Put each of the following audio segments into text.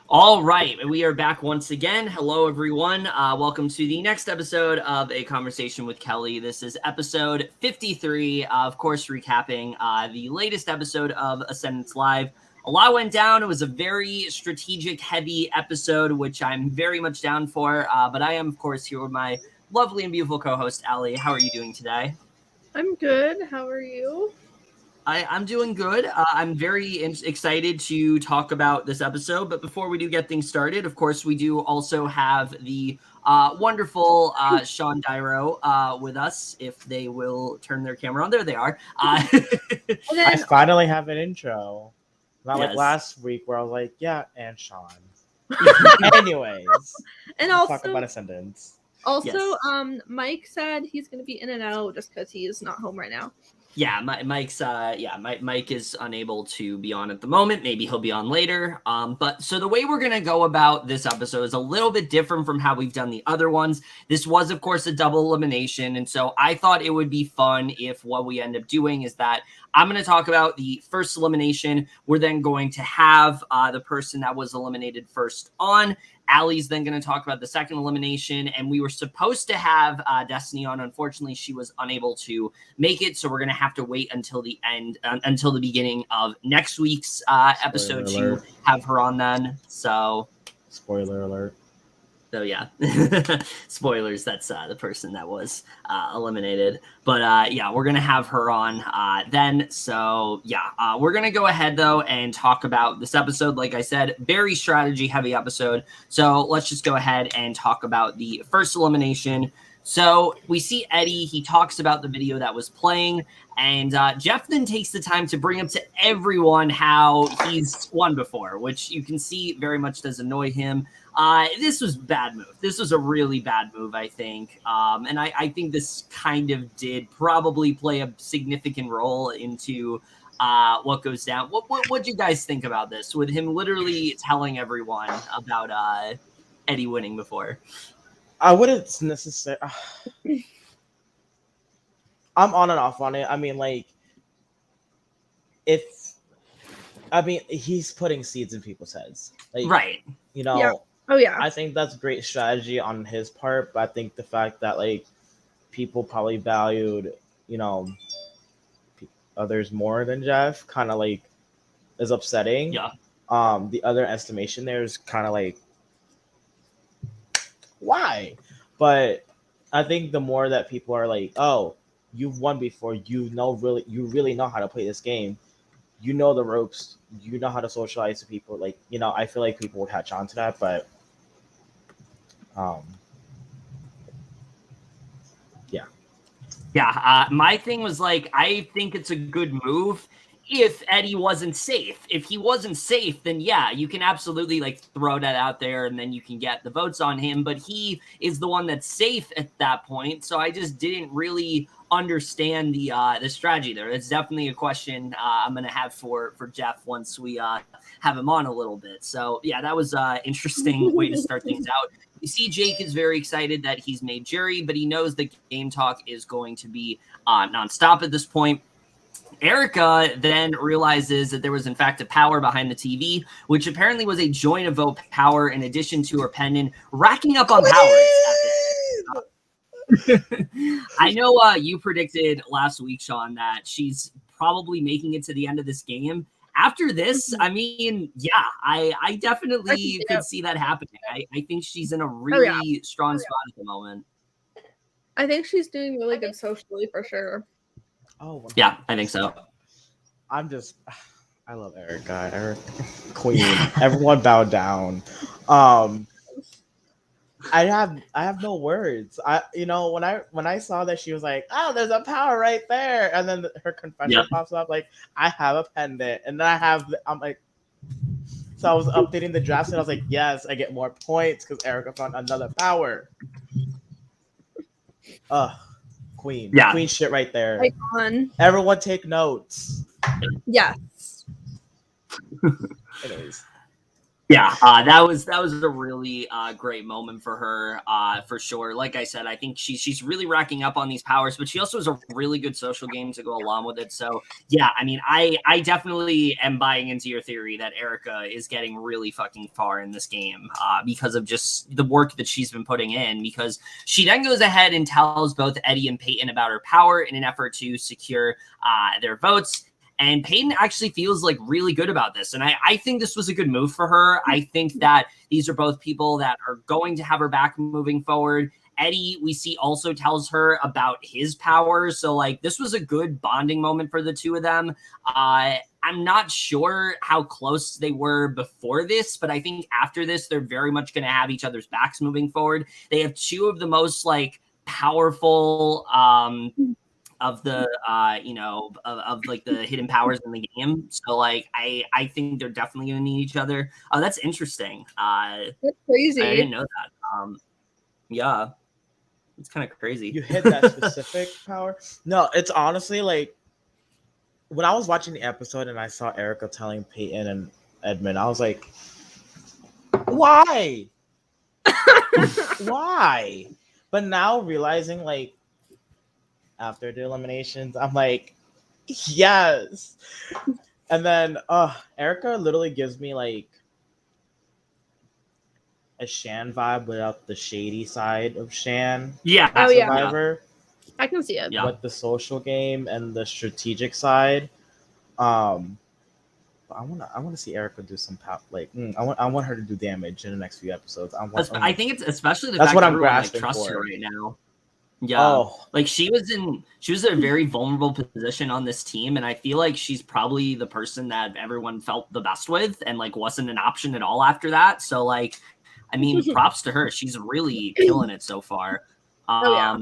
All right, we are back once again. Hello, everyone. Welcome to the next episode of A Conversation with Kely. This is episode 53, of course, recapping the latest episode of Ascendance Live. A lot went down. It was a very strategic, heavy episode, which I'm very much down for. But I am, of course, here with my lovely and beautiful co-host, Aly. How are you doing today? I'm good. How are you? I'm doing good. I'm very excited to talk about this episode. But before we do get things started, of course, we do also have the wonderful Sean Dairo with us. If they will turn their camera on, there they are. I finally have an intro. Not like Yes. last week where I was like, yeah, and Sean. Anyways, And let's talk also, about Ascendance. Yes. Mike said he's going to be in and out just because he is not home right now. Yeah, Mike's Mike is unable to be on at the moment. Maybe he'll be on later. But so the way we're gonna go about this episode is a little bit different from how we've done the other ones. This was, of course, a double elimination, and so I thought it would be fun if what we end up doing is that I'm going to talk about the first elimination. We're then going to have the person that was eliminated first on. Aly's then going to talk about the second elimination, and we were supposed to have Destiny on. Unfortunately, she was unable to make it, so we're going to have to wait until the end, until the beginning of next week's episode to have her on then. So, spoiler alert. So yeah, spoilers. That's the person that was eliminated. But yeah, we're gonna have her on then. So yeah, we're gonna go ahead though and talk about this episode. Like I said, very strategy heavy episode. So let's just go ahead and talk about the first elimination. So we see Eddie. He talks about the video that was playing, and Jeff then takes the time to bring up to everyone how he's won before, which you can see very much does annoy him. This was a bad move. This was a really bad move, I think. And I think this kind of did probably play a significant role into what goes down. What do you guys think about this? With him literally telling everyone about Eddie winning before? I wouldn't necessarily. I'm on and off on it. I mean, like, he's putting seeds in people's heads. Like, right. You know. Yeah. Oh yeah. I think that's great strategy on his part, but I think the fact that like people probably valued, you know, others more than Jeff kind of like is upsetting. Yeah. The other estimation there is kind of like why? But I think the more that people are like, oh, you've won before, you really know how to play this game. You know the ropes, you know how to socialize to people. Like, you know, I feel like people would catch on to that, but yeah. My thing was like, I think it's a good move if Eddie wasn't safe. If he wasn't safe, then yeah, you can absolutely like throw that out there and then you can get the votes on him. But he is the one that's safe at that point. So I just didn't really understand the strategy there. It's definitely a question I'm gonna have for Jeff once we have him on a little bit. So yeah, that was interesting way to start things out. You see, Jake is very excited that he's made jury, but he knows the game talk is going to be nonstop at this point. Erica then realizes that there was, in fact, a power behind the TV, which apparently was a joint of vote power in addition to her pendant, racking up on powers. I know you predicted last week, Sean, that she's probably making it to the end of this game. After this, I mean, yeah, I definitely could see that happening. I think she's in a really strong spot at the moment. I think she's doing really good socially for sure. Oh, yeah, I think so. I love Erica. Eric, queen. Everyone bow down. I have no words. When I saw that she was like, oh, there's a power right there, and then her confession pops up like, I have a pendant, and then I'm like, so I was updating the draft and I was like, yes, I get more points because Erica found another power. Queen. Yeah. Queen shit right there. Icon. Everyone take notes. Yes. Anyways. Yeah, that was a really great moment for her, for sure. Like I said, I think she's really racking up on these powers, but she also has a really good social game to go along with it. So yeah, I mean, I definitely am buying into your theory that Erica is getting really fucking far in this game, because of just the work that she's been putting in. Because she then goes ahead and tells both Eddie and Peyton about her power in an effort to secure their votes. And Peyton actually feels like really good about this. And I think this was a good move for her. I think that these are both people that are going to have her back moving forward. Eddie, we see, also tells her about his powers. So, like, this was a good bonding moment for the two of them. I'm not sure how close they were before this, but I think after this, they're very much going to have each other's backs moving forward. They have two of the most, like, powerful of the of like the hidden powers in the game. So like I think they're definitely gonna need each other. Oh, that's interesting. That's crazy. I didn't know that. Yeah, it's kind of crazy. You hit that specific power. No, it's honestly like when I was watching the episode and I saw Erica telling Peyton and Edmund, I was like, why? Why? But now realizing, like, after the eliminations, I'm like, yes. And then Erica literally gives me like a Shan vibe without the shady side of Shan. Yeah. Oh, yeah. Survivor. I can see it. Yeah. With the social game and the strategic side. I want to see Erica do some I want her to do damage in the next few episodes. I think it's especially the that's fact what that I'm everyone grasping trusts for her right now. Yeah. Oh, Like she was in a very vulnerable position on this team, and I feel like she's probably the person that everyone felt the best with and like wasn't an option at all after that. So like, I mean, props to her. She's really killing it so far. Oh, yeah.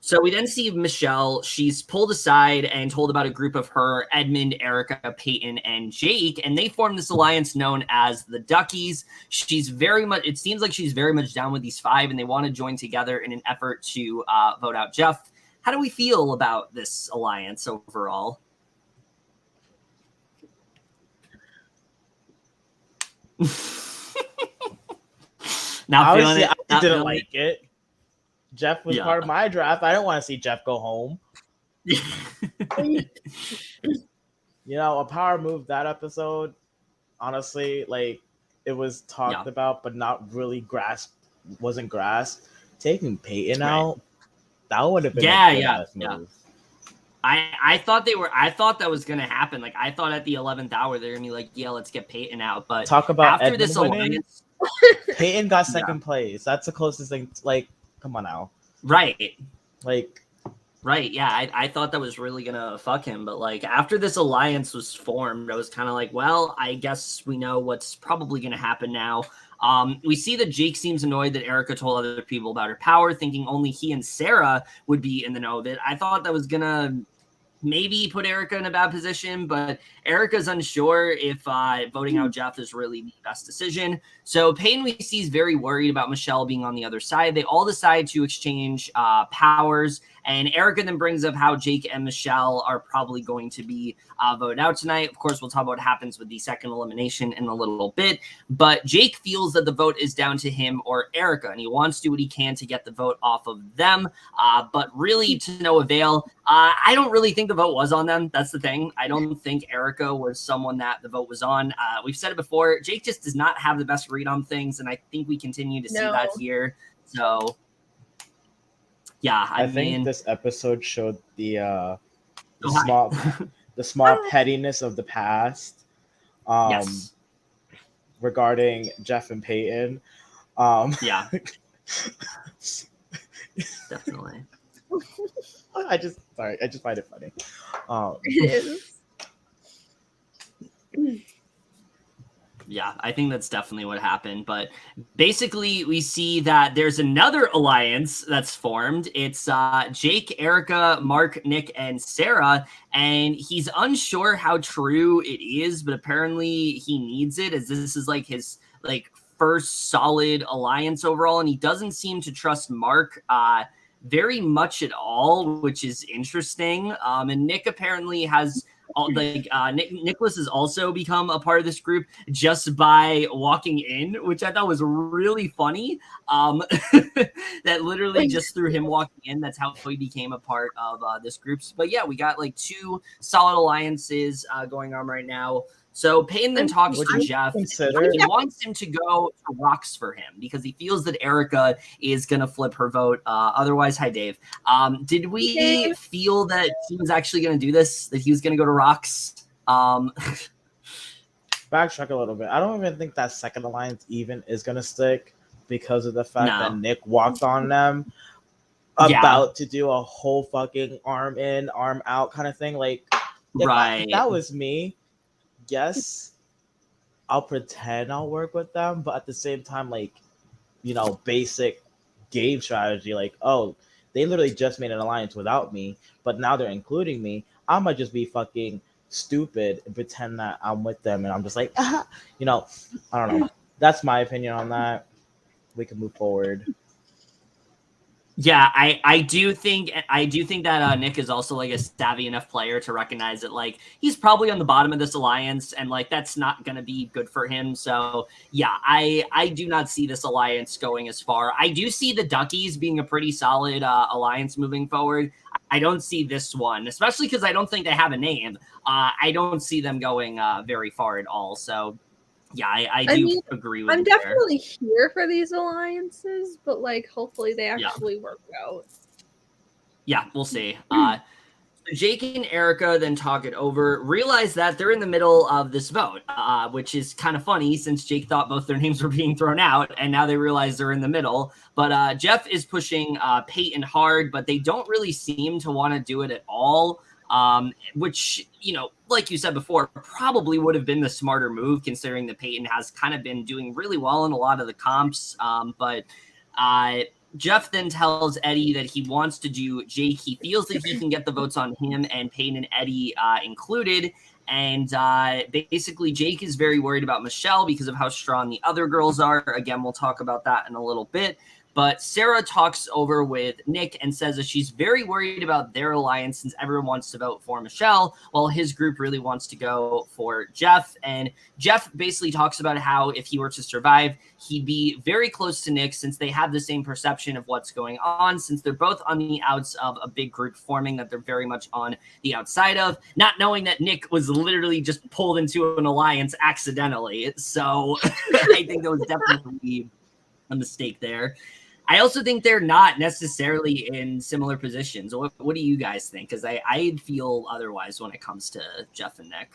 So we then see Michelle. She's pulled aside and told about a group of her, Edmund, Erica, Peyton, and Jake, and they formed this alliance known as the Duckies. It seems like she's very much down with these five, and they want to join together in an effort to vote out Jeff. How do we feel about this alliance overall? Not feeling honestly, it. I didn't like it. Jeff was part of my draft. I don't want to see Jeff go home. You know, a power move that episode, honestly, like it was talked about, but not really wasn't grasped. Taking Peyton out, that would have been a move. I thought that was gonna happen. Like I thought at the 11th hour they're gonna be like, yeah, let's get Peyton out. But talk about after this alliance, Peyton got second place. That's the closest thing. Like, come on now. Right. Like, right. Yeah. I thought that was really gonna fuck him, but like after this alliance was formed, I was kind of like, well, I guess we know what's probably gonna happen now. We see that Jake seems annoyed that Erica told other people about her power, thinking only he and Sarah would be in the know of it. I thought that was gonna maybe put Erica in a bad position, but Erica's unsure if voting out Jeff is really the best decision. So Peyton, we see, is very worried about Michelle being on the other side. They all decide to exchange powers, and Erica then brings up how Jake and Michelle are probably going to be voted out tonight. Of course, we'll talk about what happens with the second elimination in a little bit, but Jake feels that the vote is down to him or Erica, and he wants to do what he can to get the vote off of them, but really to no avail. I don't really think the vote was on them. That's the thing. I don't think Erica was someone that the vote was on. We've said it before. Jake just does not have the best read on things, and I think we continue to see that here. So, yeah, I mean, think this episode showed the small pettiness of the past. Yes. Regarding Jeff and Peyton. Yeah. Definitely. I just find it funny. It is. Yeah, I think that's definitely what happened. But basically, we see that there's another alliance that's formed. It's Jake, Erica, Mark, Nick, and Sarah. And he's unsure how true it is, but apparently he needs it, as this is like his first solid alliance overall. And he doesn't seem to trust Mark very much at all, which is interesting. And Nick apparently has Nicholas has also become a part of this group just by walking in, which I thought was really funny. That literally just through him walking in, that's how he became a part of this group. But yeah, we got like 2 solid alliances going on right now. So Peyton then talks to Jeff. He wants him to go to rocks for him because he feels that Erica is going to flip her vote. Otherwise, hi, Dave. Did we feel that he was actually going to do this, that he was going to go to rocks? Backtrack a little bit. I don't even think that second alliance even is going to stick because of the fact that Nick walked on them about to do a whole fucking arm in, arm out kind of thing. Like, if that was me, yes, I'll pretend I'll work with them, but at the same time, like, you know, basic game strategy, like, oh, they literally just made an alliance without me, but now they're including me. I might just be fucking stupid and pretend that I'm with them, and I'm just like, you know, I don't know. That's my opinion on that. We can move forward. Yeah, I do think that Nick is also like a savvy enough player to recognize that like he's probably on the bottom of this alliance and like that's not going to be good for him. So yeah, I do not see this alliance going as far. I do see the Duckies being a pretty solid alliance moving forward. I don't see this one, especially because I don't think they have a name. I don't see them going very far at all. So yeah, I do agree with you. I'm definitely here for these alliances, but like hopefully they actually work out. Yeah, we'll see. So Jake and Erica then talk it over, realize that they're in the middle of this vote, which is kind of funny since Jake thought both their names were being thrown out, and now they realize they're in the middle. But Jeff is pushing Peyton hard, but they don't really seem to want to do it at all. Which, you know, like you said before, probably would have been the smarter move considering that Peyton has kind of been doing really well in a lot of the comps. But Jeff then tells Eddie that he wants to do Jake. He feels that he can get the votes on him and Peyton and Eddie included. And basically, Jake is very worried about Michelle because of how strong the other girls are. Again, we'll talk about that in a little bit. But Sarah talks over with Nick and says that she's very worried about their alliance since everyone wants to vote for Michelle, while his group really wants to go for Jeff. And Jeff basically talks about how if he were to survive, he'd be very close to Nick since they have the same perception of what's going on, since they're both on the outs of a big group forming that they're very much on the outside of, not knowing that Nick was literally just pulled into an alliance accidentally. So I think that was definitely a mistake there. I also think they're not necessarily in similar positions. What do you guys think? Because I feel otherwise when it comes to Jeff and Nick.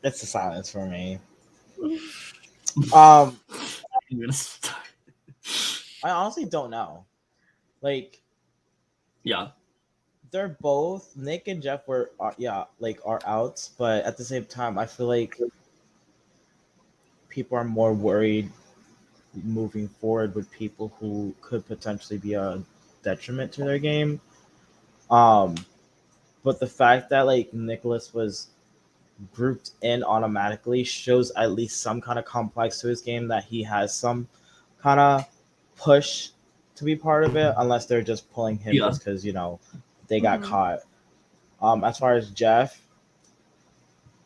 It's a silence for me. I honestly don't know. Like, yeah. They're both Nick and Jeff are outs, but at the same time, I feel like people are more worried moving forward with people who could potentially be a detriment to their game. But the fact that like Nicholas was grouped in automatically shows at least some kind of complex to his game, that he has some kind of push to be part of it, unless they're just pulling him just because, you know, they got caught. As far as Jeff,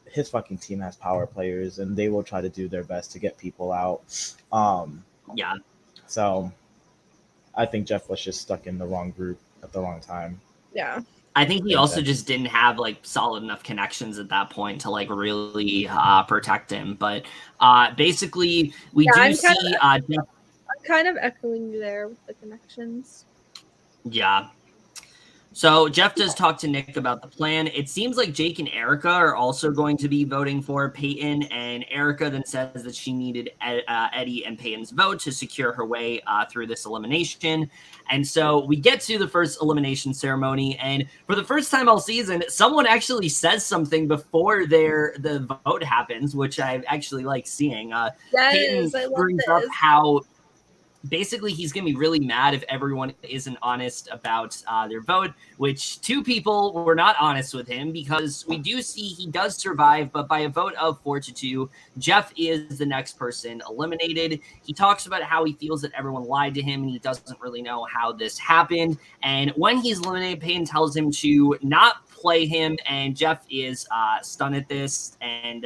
his fucking team has power players, and they will try to do their best to get people out. So I think Jeff was just stuck in the wrong group at the wrong time. Yeah. I think he also just didn't have like solid enough connections at that point to like really protect him. But basically, we do see. I'm kind of echoing you there with the connections. Yeah. So Jeff does talk to Nick about the plan. It seems like Jake and Erica are also going to be voting for Peyton, and Erica then says that she needed Eddie and Peyton's vote to secure her way through this elimination. And so we get to the first elimination ceremony, and for the first time all season, someone actually says something before the vote happens, which I actually like seeing. Peyton brings up how basically he's going to be really mad if everyone isn't honest about their vote, which 2 people were not honest with him, because we do see he does survive, but by a vote of 4-2, Jeff is the next person eliminated. He talks about how he feels that everyone lied to him and he doesn't really know how this happened. And when he's eliminated, Peyton tells him to not play him, and Jeff is stunned at this, and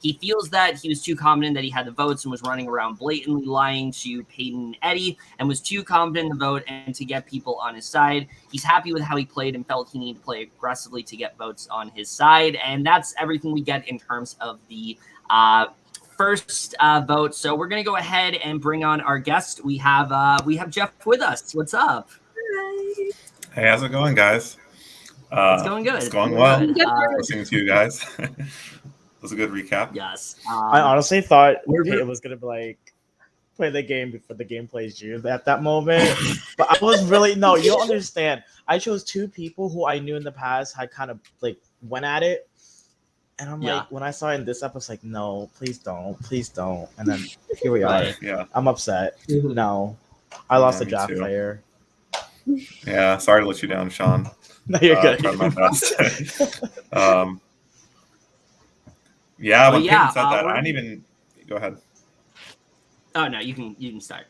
he feels that he was too confident that he had the votes and was running around blatantly lying to Peyton and Eddie, and was too confident in the vote and to get people on his side. He's happy with how he played and felt he needed to play aggressively to get votes on his side, and that's everything we get in terms of the first vote. So we're gonna go ahead and bring on our guest. We have Jeff with us. What's up? Hi. Hey, how's it going, guys? It's going good. It's going well. Good. Listening to you guys. It was a good recap. Yes. I honestly thought it was gonna be like play the game before the game plays you at that moment. But I was really no, you don't understand. I chose 2 people who I knew in the past had kind of like went at it. And I'm like, when I saw it in this episode, I was like, no, please don't. And then here we are. Yeah. I'm upset. No. I lost a draft player. Yeah, sorry to let you down, Sean. No, you're good. Tried my best. Yeah, when Peyton said that, I didn't even go ahead. Oh no, you can start.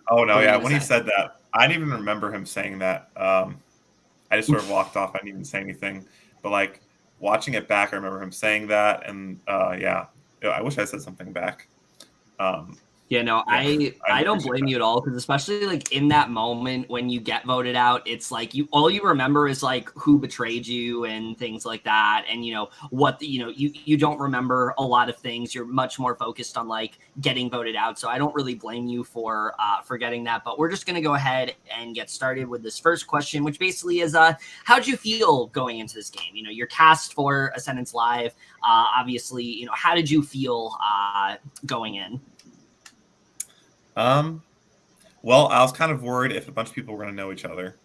Oh no, yeah. When he said that, I didn't even remember him saying that. I just sort of walked off. I didn't even say anything. But like watching it back, I remember him saying that, and yeah, I wish I said something back. Yeah, no, I don't blame you at all, because especially like in that moment when you get voted out, it's like all you remember is like who betrayed you and things like that, and you don't remember a lot of things. You're much more focused on like getting voted out. So I don't really blame you for forgetting that. But we're just gonna go ahead and get started with this first question, which basically is how'd you feel going into this game? You're cast for Ascendance Live. Obviously, how did you feel going in? Well, I was kind of worried if a bunch of people were going to know each other.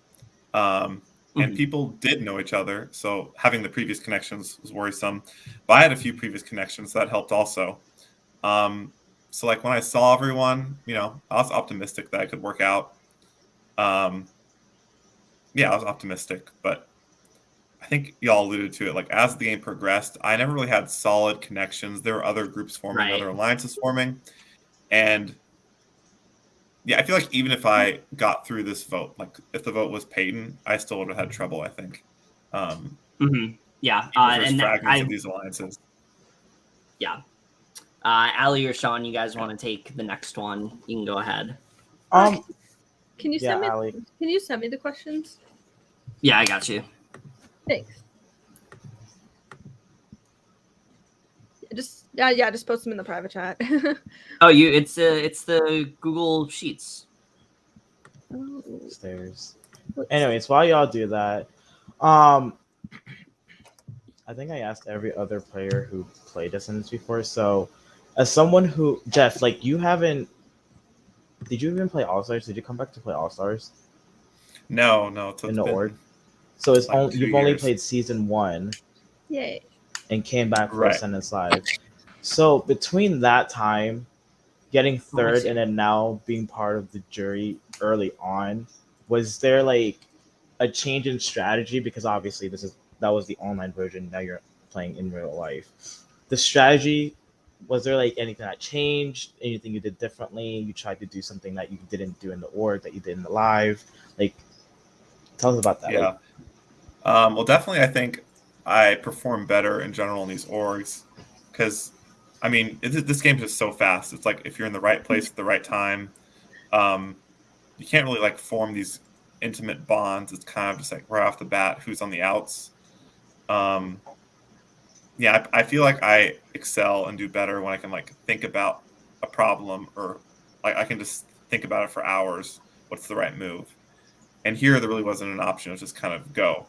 And people did know each other, so having the previous connections was worrisome. But I had a few previous connections, so that helped also. So like when I saw everyone, I was optimistic that it could work out. Yeah, I was optimistic, but I think y'all alluded to it. Like as the game progressed, I never really had solid connections. There were other groups forming, other alliances forming, and yeah, I feel like even if I got through this vote, like if the vote was Peyton, I still would have had trouble, I think. Yeah. And fragments of these alliances. Yeah. Aly or Sean, you guys want to take the next one? You can go ahead. Can you send me? Can you send me the questions? Yeah, I got you. Thanks. Just post them in the private chat. Oh, it's the Google Sheets. Stairs. Anyways, while y'all do that, I think I asked every other player who played Ascendance before. So, as someone who Jeff, like you haven't, did you even play All Stars? Did you come back to play All Stars? No. In the org. So it's like you've only played season 1. Yay. And came back for Ascendance Live. So between that time, getting third and then now being part of the jury early on, was there like a change in strategy? Because obviously that was the online version. Now you're playing in real life. The strategy, was there like anything that changed? Anything you did differently? You tried to do something that you didn't do in the org that you did in the live? Like, tell us about that. Yeah. Well, definitely, I think I perform better in general in these orgs because, I mean, this game is just so fast. It's like if you're in the right place at the right time, you can't really like form these intimate bonds. It's kind of just like right off the bat, who's on the outs. Yeah, I feel like I excel and do better when I can like think about a problem, or like I can just think about it for hours. What's the right move? And here there really wasn't an option. It was just kind of go.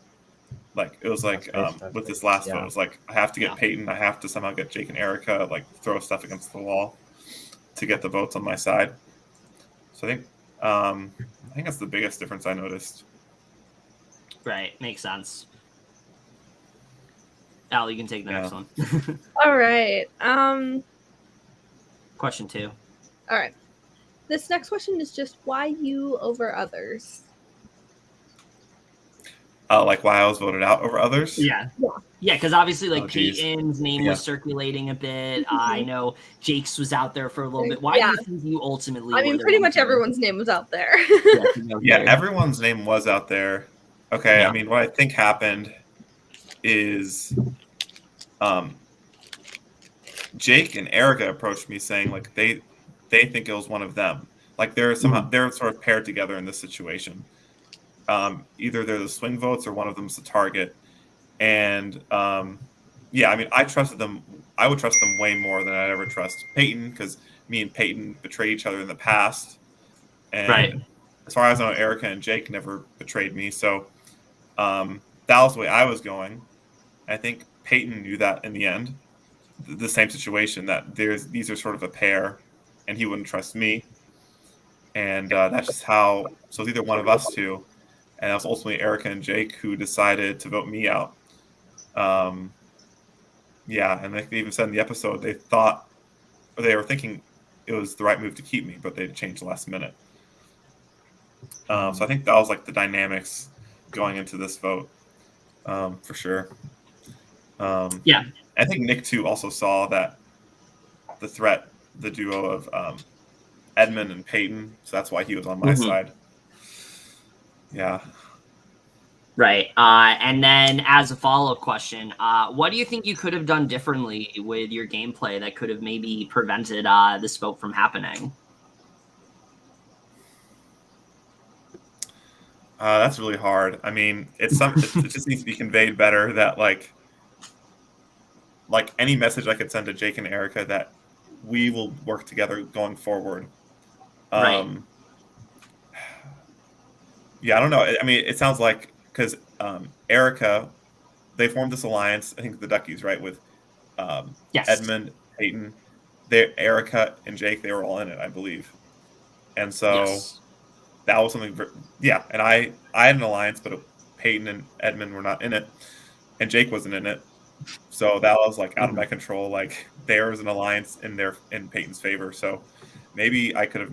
Like it was like with this last vote, it was like I have to get Peyton, I have to somehow get Jake and Erica, like throw stuff against the wall to get the votes on my side. So I think that's the biggest difference I noticed. Right, makes sense. Al, you can take the next one. All right. Question 2. All right. This next question is just why you over others? Like why I was voted out over others. Yeah. Yeah. Yeah, because obviously, like, geez. Peyton's name Yeah. was circulating a bit. I know Jake's was out there for a little bit. Why Yeah. do you think you ultimately I were mean, the pretty one much to- everyone's name was out there. Yeah, everyone's name was out there. Okay, Yeah. I mean, what I think happened is Jake and Erica approached me saying like they think it was one of them. Like they're somehow they're sort of paired together in this situation. Either they're the swing votes or one of them's the target. And yeah, I mean, I trusted them. I would trust them way more than I'd ever trust Peyton because me and Peyton betrayed each other in the past. And Right. as far as I know, Erica and Jake never betrayed me. So that was the way I was going. I think Peyton knew that in the end. The same situation that these are sort of a pair, and he wouldn't trust me. And that's just how. So it's either one of us two, and it was ultimately Erica and Jake who decided to vote me out. Yeah, and they even said in the episode they thought, or they were thinking it was the right move to keep me, but they changed the last minute. So I think that was like the dynamics going into this vote, for sure. Yeah. I think Nick too also saw that the threat, the duo of Edmund and Peyton, so that's why he was on my side. Yeah. Right. And then as a follow-up question, what do you think you could have done differently with your gameplay that could have maybe prevented this vote from happening? That's really hard. I mean, it just needs to be conveyed better that like any message I could send to Jake and Erica that we will work together going forward. Right. Yeah, I don't know. I mean, it sounds like because Erica, they formed this alliance. I think the Duckies, right, with Yes. Edmund, Peyton, Erica, and Jake. They were all in it, I believe. And so Yes. that was something. Yeah, and I had an alliance, but Peyton and Edmund were not in it, and Jake wasn't in it. So that was like out of my control. Like there was an alliance in Peyton's favor. So maybe I could have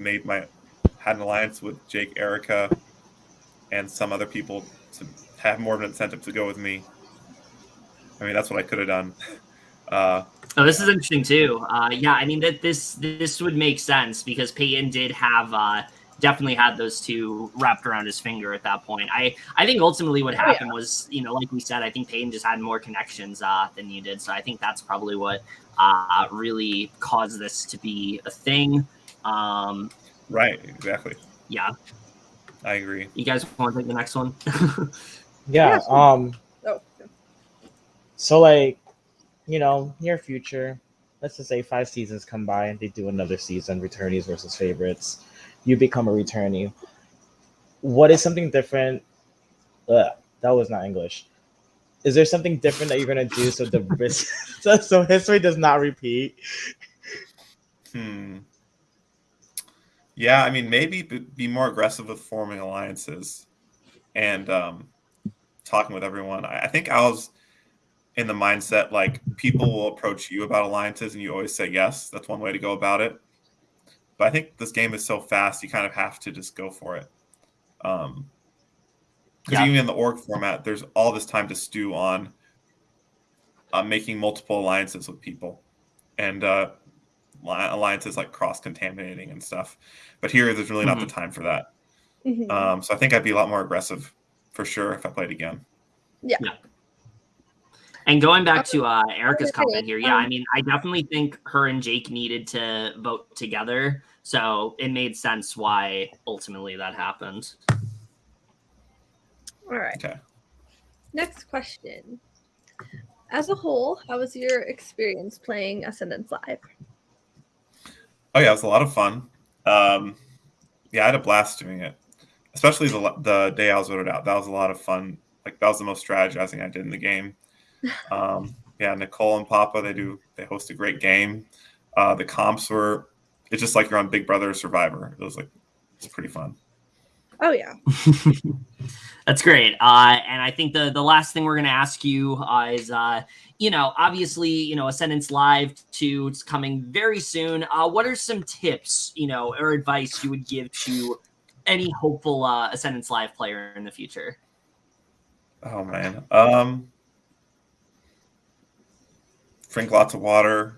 had an alliance with Jake, Erica, and some other people to have more of an incentive to go with me. I mean, that's what I could have done. This is interesting too. Yeah, I mean that this would make sense because Peyton did have definitely had those two wrapped around his finger at that point. I think ultimately what happened was, like we said, I think Peyton just had more connections than you did. So I think that's probably what really caused this to be a thing. Right, exactly. Yeah. I agree. You guys want to take the next one? Yeah. Oh. So like, near future, let's just say 5 seasons come by and they do another season, returnees versus favorites. You become a returnee. What is something different? That was not English. Is there something different that you're gonna do so the risk, so history does not repeat? Yeah, I mean, maybe be more aggressive with forming alliances and talking with everyone. I think I was in the mindset like people will approach you about alliances and you always say yes. That's one way to go about it. But I think this game is so fast, you kind of have to just go for it. Because even in the org format, there's all this time to stew on making multiple alliances with people. And alliances like cross-contaminating and stuff. But here, there's really not the time for that. So I think I'd be a lot more aggressive for sure if I played again. Yeah. And going back to Erica's comment here, yeah, I mean, I definitely think her and Jake needed to vote together. So it made sense why ultimately that happened. All right. Okay. Next question. As a whole, how was your experience playing Ascendance Live? Oh yeah, it was a lot of fun. Yeah, I had a blast doing it, especially the day I was voted out. That was a lot of fun. Like that was the most strategizing I did in the game. Yeah, Nicole and Papa, they host a great game. The comps it's just like you're on Big Brother or Survivor. It's pretty fun. Oh yeah. That's great. And I think the last thing we're going to ask you is, obviously, Ascendance Live 2, it's coming very soon. What are some tips, or advice you would give to any hopeful Ascendance Live player in the future? Oh, man. Drink lots of water.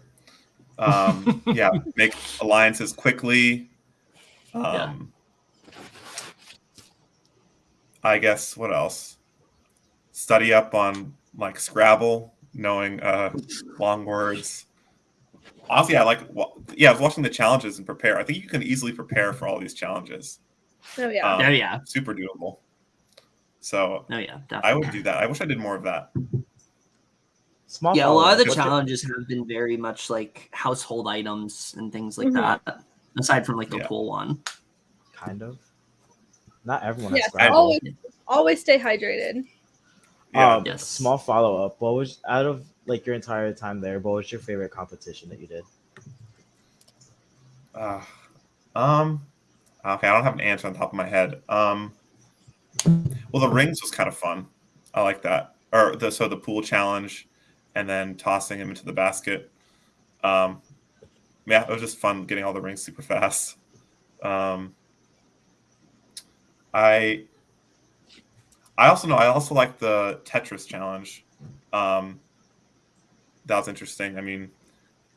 Yeah, make alliances quickly. I guess what else? Study up on like Scrabble, knowing long words. Honestly, I was watching the challenges and prepare. I think you can easily prepare for all these challenges. Oh yeah. Oh yeah. Super doable. So Oh yeah, definitely. I would do that. I wish I did more of that. Small a lot of the follow-up. challenges have been very much like household items and things like that, aside from like the pool one. Kind of. Not everyone Yes, has Scrabble. always stay hydrated. Yeah. Yes. Small follow-up. What was, out of like your entire time there, what was your favorite competition that you did? Okay, I don't have an answer on top of my head. Well, the rings was kind of fun. I like that. Or the pool challenge, and then tossing him into the basket. Yeah, it was just fun getting all the rings super fast. I also like the Tetris challenge. That was interesting. I mean,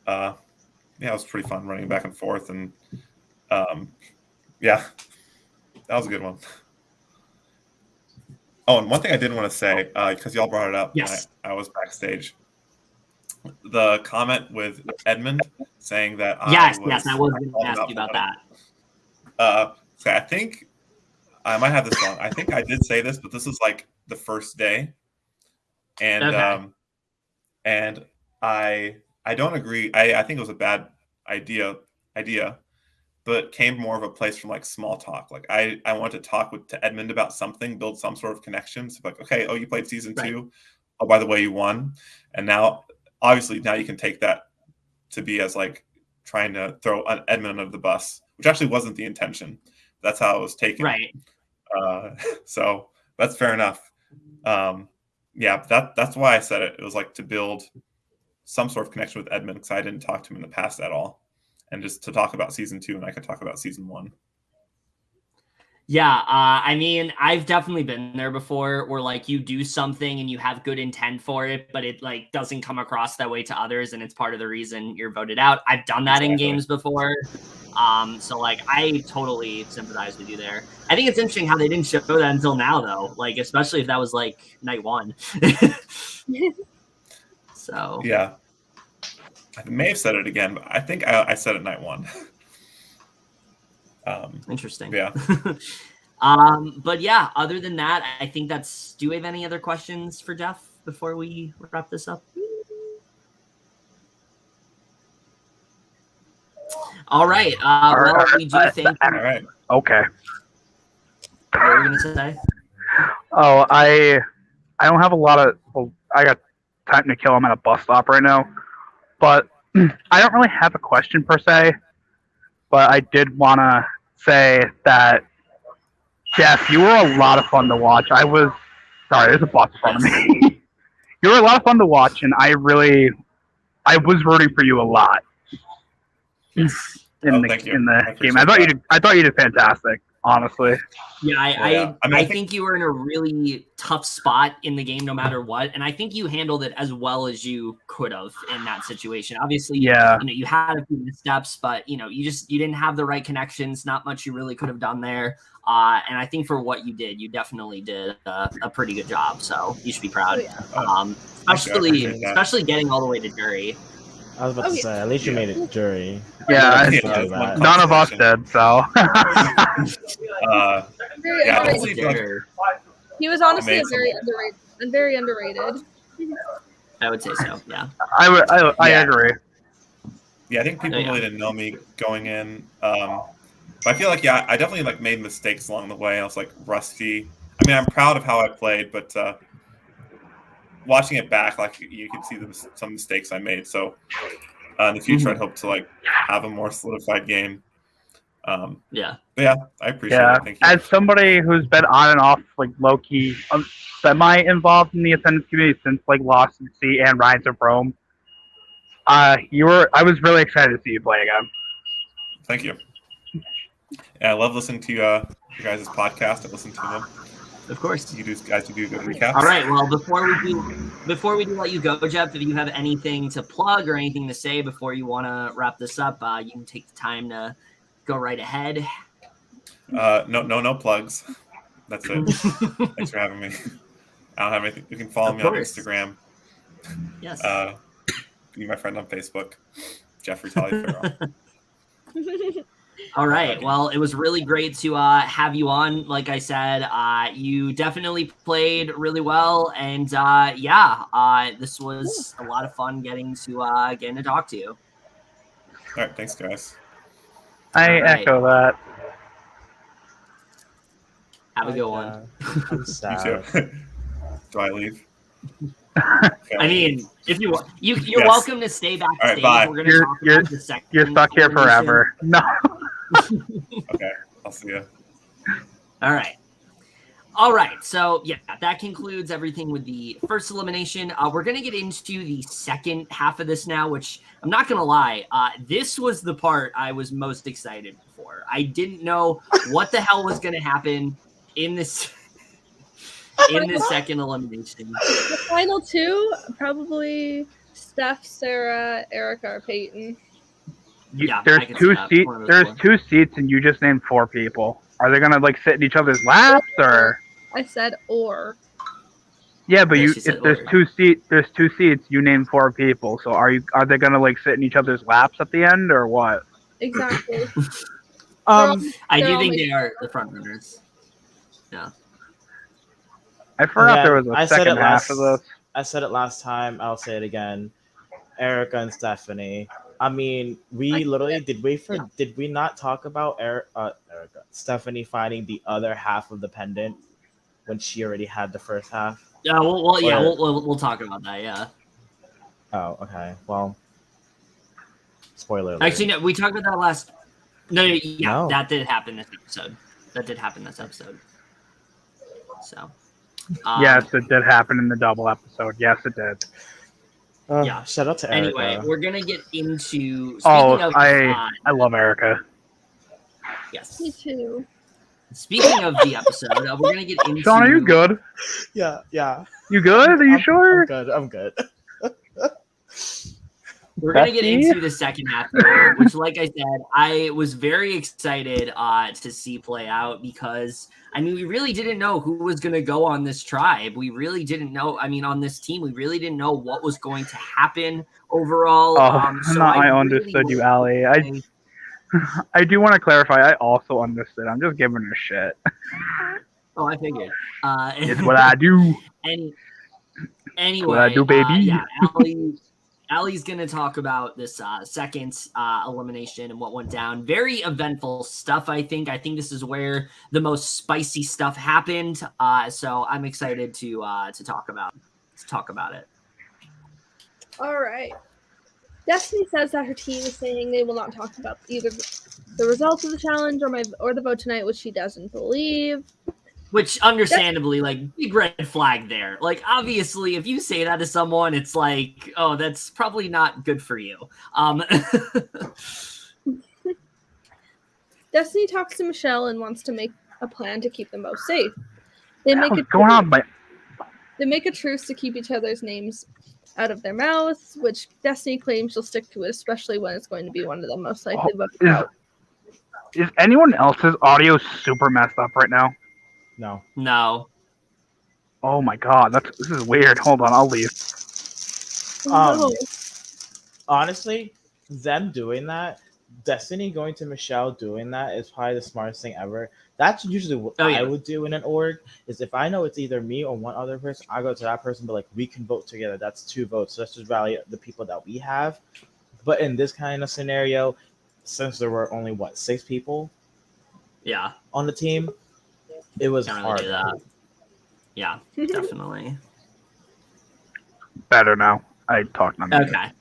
yeah, it was pretty fun running back and forth, and yeah, that was a good one. Oh, and one thing I did want to say, because y'all brought it up when I was backstage, the comment with Edmund saying that yes, I was going to ask you about that. So I think I might have this wrong. I think I did say this, but this is like the first day, and and I don't agree. I think it was a bad idea, but came more of a place from like small talk. Like I wanted to talk to Edmund about something, build some sort of connections. So like, okay, you played season 2. Oh, by the way, you won. And now, obviously, now you can take that to be as like trying to throw Edmund under the bus, which actually wasn't the intention. That's how it was taken. Right. So that's fair enough. Yeah, that's why I said it. It was like to build some sort of connection with Edmund, because I didn't talk to him in the past at all. And just to talk about season 2, and I could talk about season 1. Yeah, I mean, I've definitely been there before, where like you do something and you have good intent for it, but it like doesn't come across that way to others, and it's part of the reason you're voted out. I've done that in games before, so like I totally sympathize with you there. I think it's interesting how they didn't show that until now, though. Like especially if that was like night 1. So yeah. I may have said it again, but I think I said it night 1. Interesting. Yeah. But yeah, other than that, I think that's. Do we have any other questions for Jeff before we wrap this up? All right. Well, we do think. All right. Okay. What were you gonna say? Oh, I don't have a lot of. Well, I got time to kill. I'm at a bus stop right now. But I don't really have a question per se, but I did want to say that, Jeff, you were a lot of fun to watch. Sorry, there's a bus in front of me. You were a lot of fun to watch, and I was rooting for you a lot in the game. I thought you did fantastic, honestly. Yeah, I think you were in a really tough spot in the game no matter what, and I think you handled it as well as you could have in that situation. Obviously, you had a few missteps, but you didn't have the right connections. Not much you really could have done there. And I think for what you did, you definitely did a pretty good job. So you should be proud. Especially getting all the way to jury. I was about to say, at least you made it jury. Yeah, none of us did, so. He was honestly very underrated. I would say so, yeah. I agree. Yeah, I think people really didn't know me going in. But I feel like, I definitely made mistakes along the way. I was rusty. I mean, I'm proud of how I played, but watching it back, you can see some mistakes I made. So in the future, I'd hope to have a more solidified game. Yeah. But yeah, I appreciate Yeah, it. Thank you. as somebody who's been on and off, like low key, semi-involved in the Ascendance community since like Lost at Sea and Rise of Rome, I was really excited to see you play again. Thank you. Yeah, I love listening to your guys' podcast. I listen to them. Of course. You guys do good recaps. All right. Well, before we do let you go, Jeff, if you have anything to plug or anything to say before you want to wrap this up, you can take the time to go right ahead. No plugs. That's it. Thanks for having me. I don't have anything. You can follow me on Instagram. Yes. Be my friend on Facebook, Jeffrey Taliaferro. All right. Well, it was really great to have you on. Like I said, you definitely played really well, and this was a lot of fun getting to talk to you. All right. Thanks, guys. I echo that. Have a good one. I'm sad. You too. Do I leave? I mean, if you're Yes. welcome to stay backstage. All right, bye. We're gonna talk about the second. You're stuck here forever. No. Okay. I'll see you. All right. So yeah, that concludes everything with the first elimination. We're gonna get into the second half of this now, which I'm not gonna lie, this was the part I was most excited for. I didn't know what the hell was gonna happen in this in the second elimination. The final two, probably Steph, Sarah, Erica, or Peyton. There's two seats, and you just named 4 people. Are they gonna like sit in each other's laps, or? I said or. Yeah, but Yeah, if there's two seats, you named 4 people. So are they gonna like sit in each other's laps at the end, or what? Exactly. I do think they are the front runners. Yeah. I forgot there was a second half of this. I said it last time. I'll say it again. Erica and Stephanie. I mean, did we not talk about Stephanie finding the other half of the pendant when she already had the first half? Yeah. We'll talk about that. Yeah. Oh, okay. Well, spoiler alert. Actually, no. We talked about that last. No. No. That did happen this episode. So. Yes, it did happen in the double episode. Yes, it did. Yeah. Shout out to Erica. Anyway, we're gonna get into. I love Erica. Yes. Me too. Speaking of the episode, we're gonna get into. Sean, are you good? Yeah. You good? Are you sure? I'm good. We're gonna get into the second half, here, which, like I said, I was very excited to see play out because I mean we really didn't know who was gonna go on this tribe. We really didn't know. I mean, on this team, we really didn't know what was going to happen overall. I understood you, Aly. I do want to clarify. I also understood. I'm just giving her shit. Oh, I figured. It's what I do. Anyway, what I do, baby. Aly's going to talk about this second elimination and what went down. Very eventful stuff, I think. I think this is where the most spicy stuff happened. So I'm excited to talk about it. All right. Destiny says that her team is saying they will not talk about either the results of the challenge or the vote tonight, which she doesn't believe. Which, understandably, like, big red flag there. Like, obviously, if you say that to someone, it's like, oh, that's probably not good for you. Destiny talks to Michelle and wants to make a plan to keep them both safe. They make a truce to keep each other's names out of their mouths, which Destiny claims she'll stick to it, especially when it's going to be one of them most likely voted out. Is anyone else's audio super messed up right now? No. Oh my god, this is weird. Hold on, I'll leave. Honestly, them doing that, Destiny going to Michelle doing that is probably the smartest thing ever. That's usually what I would do in an org, is if I know it's either me or one other person, I go to that person, but like, we can vote together. That's 2 votes. So let's just rally the people that we have. But in this kind of scenario, since there were only 6 people on the team, it was hard. Really do that. Yeah, definitely. Better now. I talked on Okay.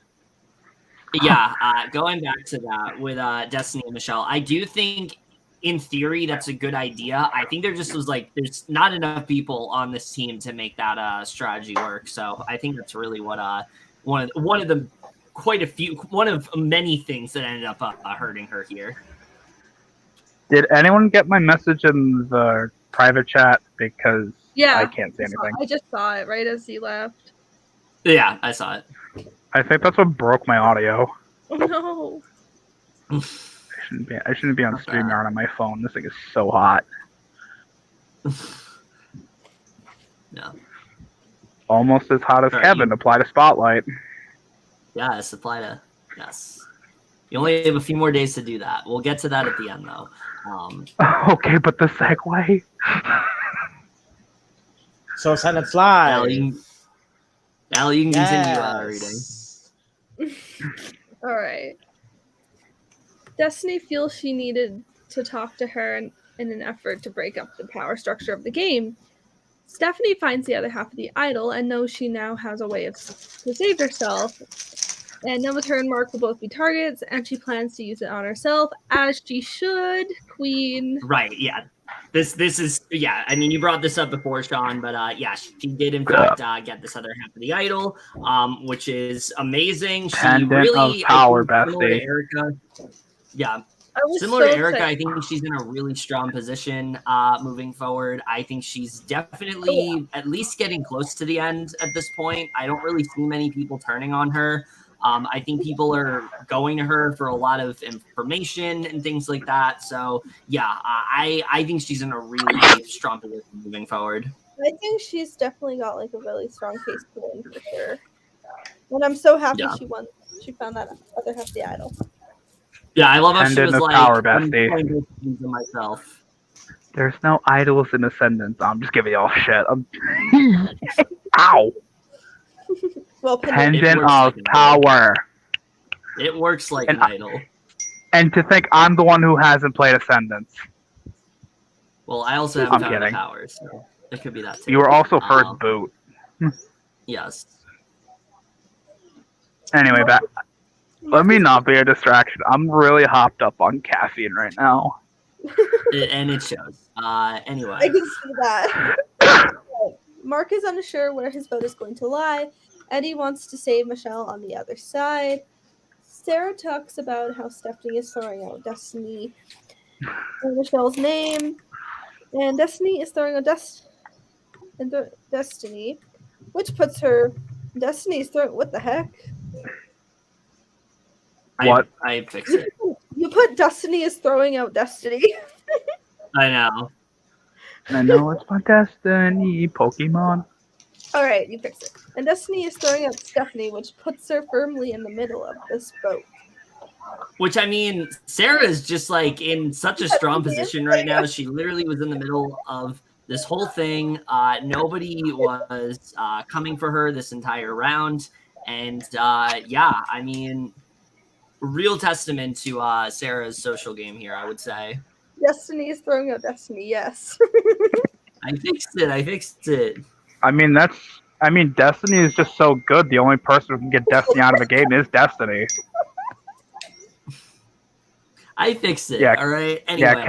Yeah, going back to that with Destiny and Michelle, I do think in theory that's a good idea. I think there just was like there's not enough people on this team to make that strategy work. So I think that's really what one of the one of many things that ended up hurting her here. Did anyone get my message in the private chat? Because Yeah, I can't see anything. I just saw it right as he left. Yeah, I saw it. I think that's what broke my audio. Oh no. I shouldn't be on StreamYard on my phone. This thing is so hot. No. Almost as hot as Kevin. Apply to Spotlight. Yes, apply to. Yes. You only have a few more days to do that. We'll get to that at the end, though. Okay, but the segue. So Ascendance Live. Aly, you can continue reading. All right. Destiny feels she needed to talk to her in an effort to break up the power structure of the game. Stephanie finds the other half of the idol and knows she now has a way to save herself. And then with her and Mark will both be targets, and she plans to use it on herself, as she should, Queen. Right, yeah. This is, yeah, I mean, you brought this up before, Sean, but yeah, she did, in fact, get this other half of the idol, which is amazing. She really, power, similar to Erica, yeah, similar to Erica, I think she's in a really strong position moving forward. I think she's definitely at least getting close to the end at this point. I don't really see many people turning on her. I think people are going to her for a lot of information and things like that. So, yeah, I think she's in a really strong position moving forward. I think she's definitely got like a really strong case to win for sure. And I'm so happy she won. She found that other half of the idol. Yeah, I love how she was like, power, I'm playing myself. There's no idols in Ascendance. I'm just giving y'all shit. Ow. Well, Pendant of power. It works like an idol. And to think I'm the one who hasn't played Ascendance. Well, I also have Pendant of power, so it could be that too. You were also first boot. Yes. Anyway, let me not be a distraction. I'm really hopped up on caffeine right now. And it shows. Anyway. I can see that. Mark is unsure where his vote is going to lie. Eddie wants to save Michelle on the other side. Sarah talks about how Stephanie is throwing out Destiny in Michelle's name. And Destiny is throwing out Destiny, which puts her... Destiny's throwing... What the heck? What? I fixed it. You put Destiny is throwing out Destiny. I know. I know it's my Destiny, Pokemon. Alright, you fixed it. And Destiny is throwing out Stephanie, which puts her firmly in the middle of this boat. Which, I mean, Sarah is just like in such a strong position right now. She literally was in the middle of this whole thing. Nobody was coming for her this entire round. And yeah, I mean, real testament to Sarah's social game here, I would say. Destiny is throwing out Destiny, yes. I fixed it. I mean, Destiny is just so good. The only person who can get Destiny out of a game is Destiny. I fixed it. Yeah. All right. Anyway, yeah,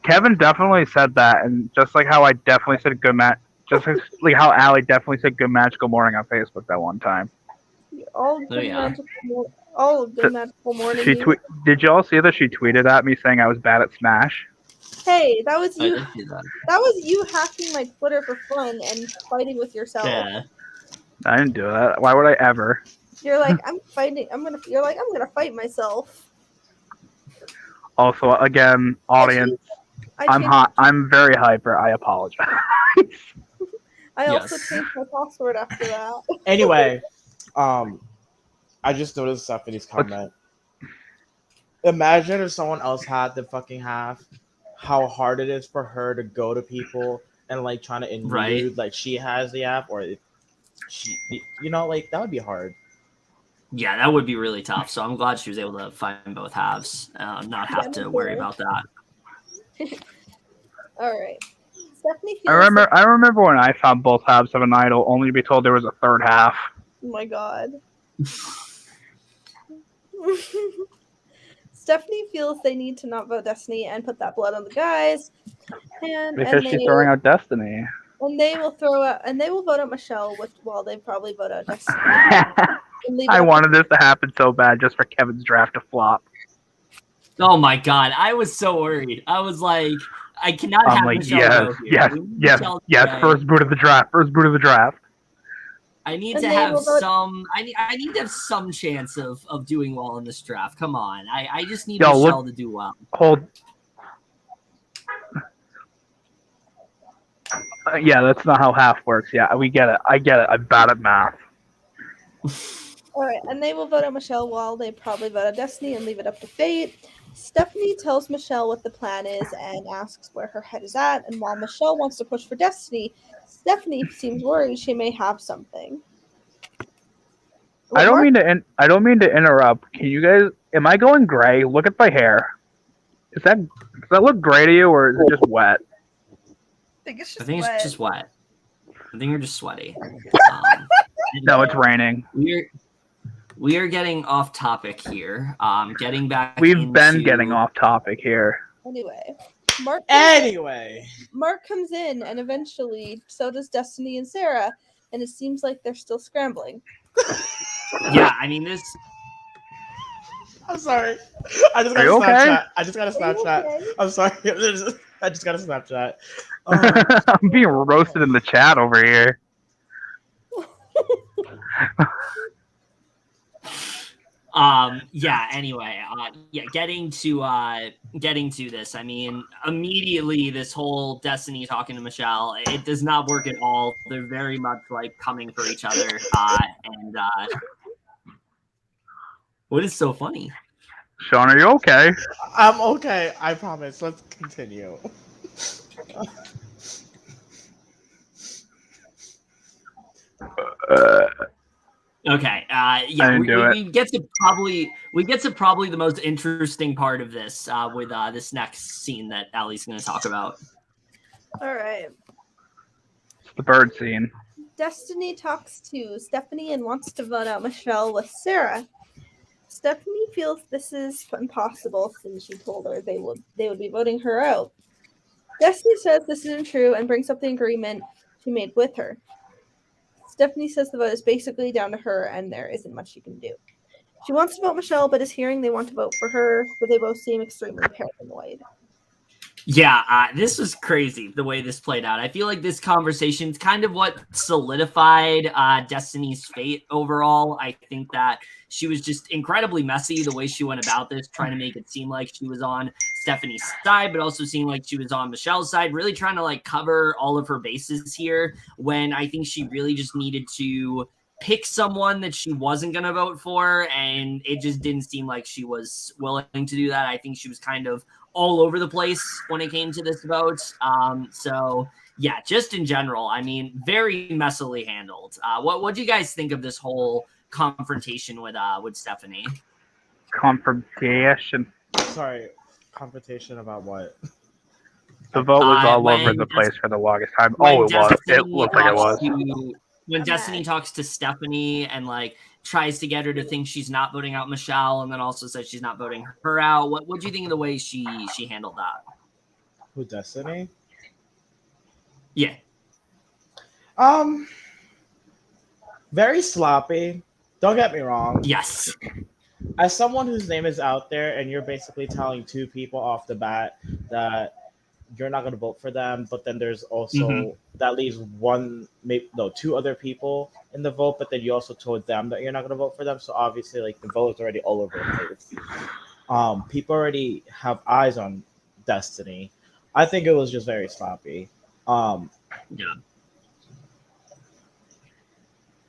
Kevin definitely said that, and just like how I definitely said good match, just like how Aly definitely said good magical morning on Facebook that one time. All good magical morning. Did you all see that she tweeted at me saying I was bad at Smash? Hey, that was you. That was you hacking my Twitter for fun and fighting with yourself. Yeah. I didn't do that. Why would I ever? You're like, You're like, I'm gonna fight myself. Also, again, audience, I'm hot. I'm very hyper. I apologize. I also changed my password after that. Anyway, I just noticed Stephanie's comment. Imagine if someone else had the fucking half, how hard it is for her to go to people and like trying to include like she has the app or she, like that would be hard. Yeah, that would be really tough. So I'm glad she was able to find both halves, not have to worry about that. All right. Stephanie. I remember when I found both halves of an idol, only to be told there was a third half. Oh my god. Stephanie feels they need to not vote Destiny and put that blood on the guys. Because she's throwing out Destiny. And they will vote out Michelle while they probably vote out Destiny. I wanted this to happen so bad just for Kevin's draft to flop. Oh my god, I was so worried. I was like, I cannot have Michelle go here. Yes. First boot of the draft. I need to have some. I need to have some chance of doing well in this draft. Come on, I just need Michelle to do well. Hold. Yeah, that's not how half works. Yeah, we get it. I get it. I'm bad at math. All right, and they will vote out Michelle while they probably vote out Destiny and leave it up to fate. Stephanie tells Michelle what the plan is and asks where her head is at. And while Michelle wants to push for Destiny, Stephanie seems worried she may have something. I don't mean to interrupt. Can you guys? Am I going gray? Look at my hair. Does that look gray to you, or is it just wet? I think it's just wet. I think you're just sweaty. No, it's raining. We are getting off topic here. Getting back. We've been getting off topic here. Anyway, Mark comes in, and eventually, so does Destiny and Sarah, and it seems like they're still scrambling. Yeah, I mean this. I'm sorry. I just got a Snapchat. I just got a Snapchat. Okay? I'm sorry. I just got a Snapchat. I'm being roasted in the chat over here. Yeah, anyway, getting to this, I mean, immediately this whole Destiny talking to Michelle, it does not work at all. They're very much like coming for each other. What is so funny? Sean, are you okay? I'm okay. I promise. Let's continue. Okay. Yeah. We get to probably the most interesting part of this with this next scene that Aly's going to talk about. All right. The bird scene. Destiny talks to Stephanie and wants to vote out Michelle with Sarah. Stephanie feels this is impossible since she told her they would be voting her out. Destiny says this isn't true and brings up the agreement she made with her. Stephanie says the vote is basically down to her and there isn't much she can do. She wants to vote Michelle, but is hearing they want to vote for her, but they both seem extremely paranoid. Yeah, this was crazy the way this played out. I feel like this conversation is kind of what solidified Destiny's fate overall. I think that she was just incredibly messy the way she went about this, trying to make it seem like she was on Stephanie's side, but also seemed like she was on Michelle's side, really trying to like cover all of her bases here when I think she really just needed to pick someone that she wasn't going to vote for, and it just didn't seem like she was willing to do that. I think she was kind of all over the place when it came to this vote. So yeah, just in general, I mean, very messily handled. What do you guys think of this whole confrontation with Stephanie? Confrontation. Sorry, confrontation about what? The vote was all over the place for the longest time. Oh, it was. It looked like it was. When Destiny talks to Stephanie and like tries to get her to think she's not voting out Michelle, and then also says she's not voting her out. What do you think of the way she handled that? Who, Destiny? Yeah. Very sloppy. Don't get me wrong. Yes. As someone whose name is out there, and you're basically telling two people off the bat that you're not going to vote for them, but then there's also that leaves two other people in the vote, but then you also told them that you're not going to vote for them. So obviously, like, the vote is already all over the place. People already have eyes on Destiny. I think it was just very sloppy. Yeah.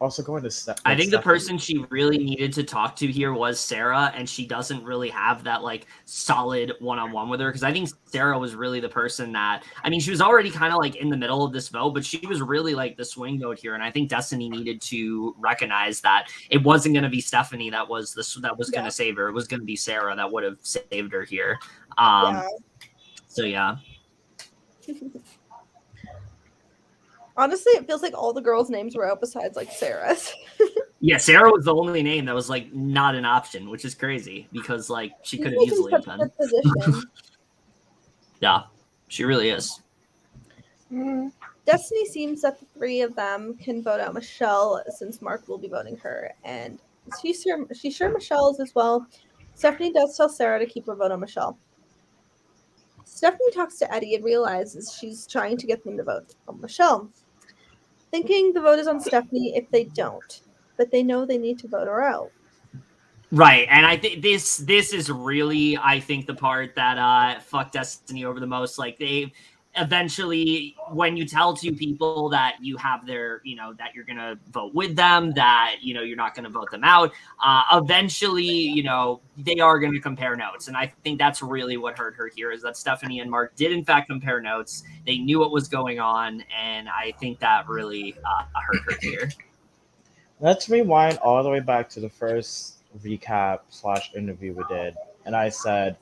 Also going to I think the person she really needed to talk to here was Sarah, and she doesn't really have that like solid one-on-one with her, because I think Sarah was really the person that, I mean, she was already kind of like in the middle of this vote, but she was really like the swing vote here, and I think Destiny needed to recognize that it wasn't going to be Stephanie that was going to save her. It was going to be Sarah that would have saved her here. So yeah. Honestly, it feels like all the girls' names were out besides like Sarah's. Yeah, Sarah was the only name that was like not an option, which is crazy because like she could have easily such been. a good position. Yeah, she really is. Destiny seems that the three of them can vote out Michelle since Mark will be voting her, and she's sure Michelle is as well. Stephanie does tell Sarah to keep her vote on Michelle. Stephanie talks to Eddie and realizes she's trying to get them to vote on Michelle, thinking the vote is on Stephanie if they don't, but they know they need to vote her out. Right, and I think this is really, I think, the part that fucked Destiny over the most. Like, they eventually, when you tell two people that you have their, that you're gonna vote with them, that you're not gonna vote them out, eventually, they are gonna compare notes, and I think that's really what hurt her here, is that Stephanie and Mark did in fact compare notes. They knew what was going on, and I think that really hurt her here. Let's rewind all the way back to the first recap / interview we did, and I said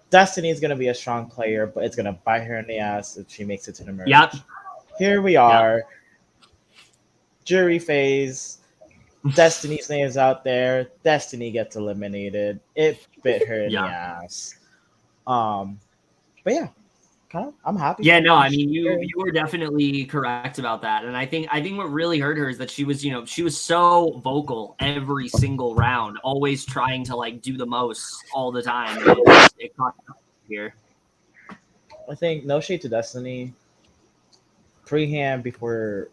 Destiny's gonna be a strong player, but it's gonna bite her in the ass if she makes it to the merge. Yep. Here we are. Yep. Jury phase. Destiny's name is out there. Destiny gets eliminated. It bit her in the ass. But yeah, I'm happy. Yeah, no, I mean you were definitely correct about that, and I think what really hurt her is that she was so vocal every single round, always trying to like do the most all the time. It caught here. I think no shade to Destiny. Pre-hand before